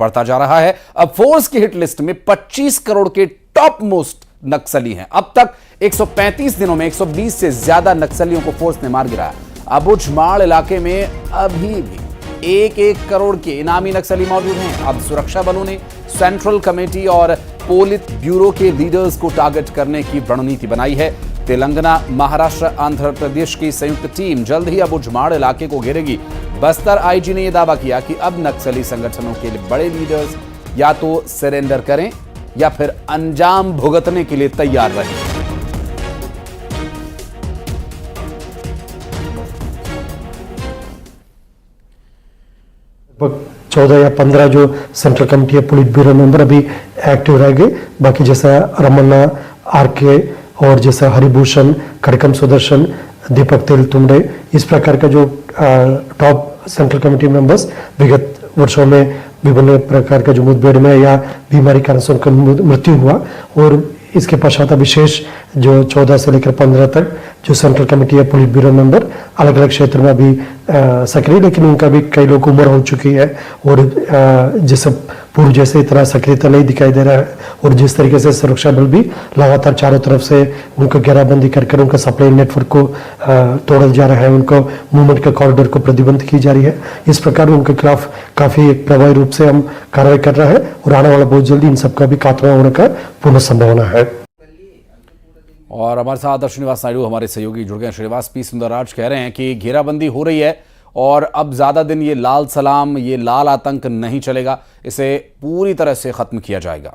बढ़ता जा रहा है। अब फोर्स की हिट लिस्ट में 25 करोड़ के टॉप मोस्ट नक्सली हैं। अब तक 135 दिनों में 120 से ज्यादा नक्सलियों को फोर्स ने मार गिराया। अबुझमाड़ इलाके में अभी भी 1-1 करोड़ के इनामी नक्सली मौजूद हैं। अब सुरक्षा बलों ने सेंट्रल कमेटी और पोलित ब्यूरो के लीडर्स को टारगेट करने की रणनीति बनाई है। तेलंगाना, महाराष्ट्र, आंध्र प्रदेश की संयुक्त टीम जल्द ही अबुझमाड़ इलाके को घेरेगी। बस्तर आईजी ने यह दावा किया कि अब नक्सली संगठनों के बड़े लीडर्स या तो सरेंडर करें या फिर अंजाम भुगतने के लिए तैयार रहें। लगभग 14 या 15 जो सेंट्रल कमेटी या पुलिस ब्यूरो मेंबर अभी एक्टिव रह गए। बाकी जैसा रमन्ना, आरके और जैसा हरिभूषण, खड़कम सुदर्शन, दीपक तेल तुमरे, इस प्रकार का जो टॉप सेंट्रल कमेटी मेंबर्स विगत वर्षों में विभिन्न प्रकार का जो मुठभेड़ में या बीमारी कारण से उनका मृत्यु हुआ। और इसके पश्चात विशेष जो 14 से लेकर 15 तक जो सेंट्रल कमेटी या पुलिस ब्यूरो मेंबर अलग अलग क्षेत्र में अभी सक्रिय, लेकिन उनका भी कई लोग उम्र हो चुकी है और जैसे पूर्व जैसे इतना सक्रियता नहीं दिखाई दे रहा है। और जिस तरीके से सुरक्षा बल भी लगातार चारों तरफ से उनको घेराबंदी कर उनका सप्लाई नेटवर्क को तोड़ा जा रहा है, उनको मूवमेंट के कॉरिडोर को प्रतिबंध की जा रही है। इस प्रकार उनके खिलाफ काफी एक प्रभावी रूप से हम कार्रवाई कर रहे हैं और आने वाला बहुत जल्दी इन सबका भी खात्मा होने का पूर्ण संभावना है। और हमारे साथ श्रीनिवास नायडू हमारे सहयोगी जुड़ गए। श्रीनिवास, पी सुंदरराज कह रहे हैं कि घेराबंदी हो रही है और अब ज्यादा दिन ये लाल सलाम, ये लाल आतंक नहीं चलेगा, इसे पूरी तरह से खत्म किया जाएगा।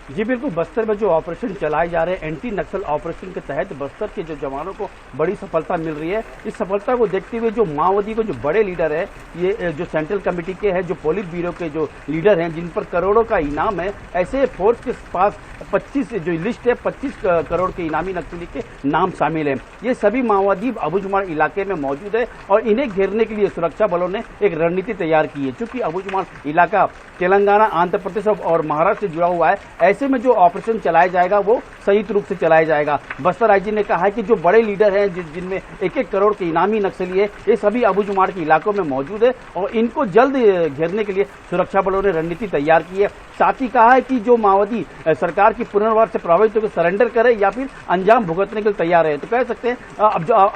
जी बिल्कुल, बस्तर में जो ऑपरेशन चलाए जा रहे हैं, एंटी नक्सल ऑपरेशन के तहत बस्तर के जो जवानों को बड़ी सफलता मिल रही है। इस सफलता को देखते हुए जो माओवादी को जो बड़े लीडर है, ये जो सेंट्रल कमेटी के हैं, जो पोलित ब्यूरो के जो लीडर हैं, जिन पर करोड़ों का इनाम है, ऐसे फोर्स के पास 25 जो लिस्ट है, 25 करोड़ के इनामी नक्सली के नाम शामिल है। ये सभी माओवादी अबुझमाड़ इलाके में मौजूद है और इन्हें घेरने के लिए सुरक्षा बलों ने एक रणनीति तैयार की है। चूंकि अबुझमाड़ इलाका तेलंगाना, आंध्र प्रदेश और महाराष्ट्र से जुड़ा हुआ है, ऐसे में जो ऑपरेशन चलाया जाएगा वो संयुक्त रूप से चलाया जाएगा। बस्तर आईजी ने कहा है कि जो बड़े लीडर हैं, जिनमें 1-1 करोड़ के इनामी नक्सली है, ये सभी अबुझमाड़ के इलाकों में मौजूद है और इनको जल्द घेरने के लिए सुरक्षा बलों ने रणनीति तैयार की है। साथ ही कहा है कि जो माओवादी सरकार की पुनर्वास से प्रभावित होकर सरेंडर करे या फिर अंजाम भुगतने के लिए तैयार है। तो कह सकते हैं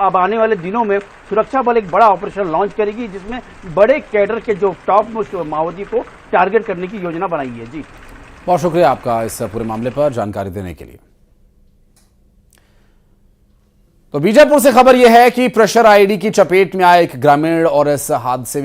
अब आने वाले दिनों में सुरक्षा बल एक बड़ा ऑपरेशन लॉन्च करेगी, जिसमें बड़े कैडर के जो टॉप मोस्ट माओवादी को टारगेट करने की योजना बनाई है। जी बहुत शुक्रिया आपका इस पूरे मामले पर जानकारी देने के लिए। तो बीजापुर से खबर यह है कि प्रेशर आईडी की चपेट में आया एक ग्रामीण और इस हादसे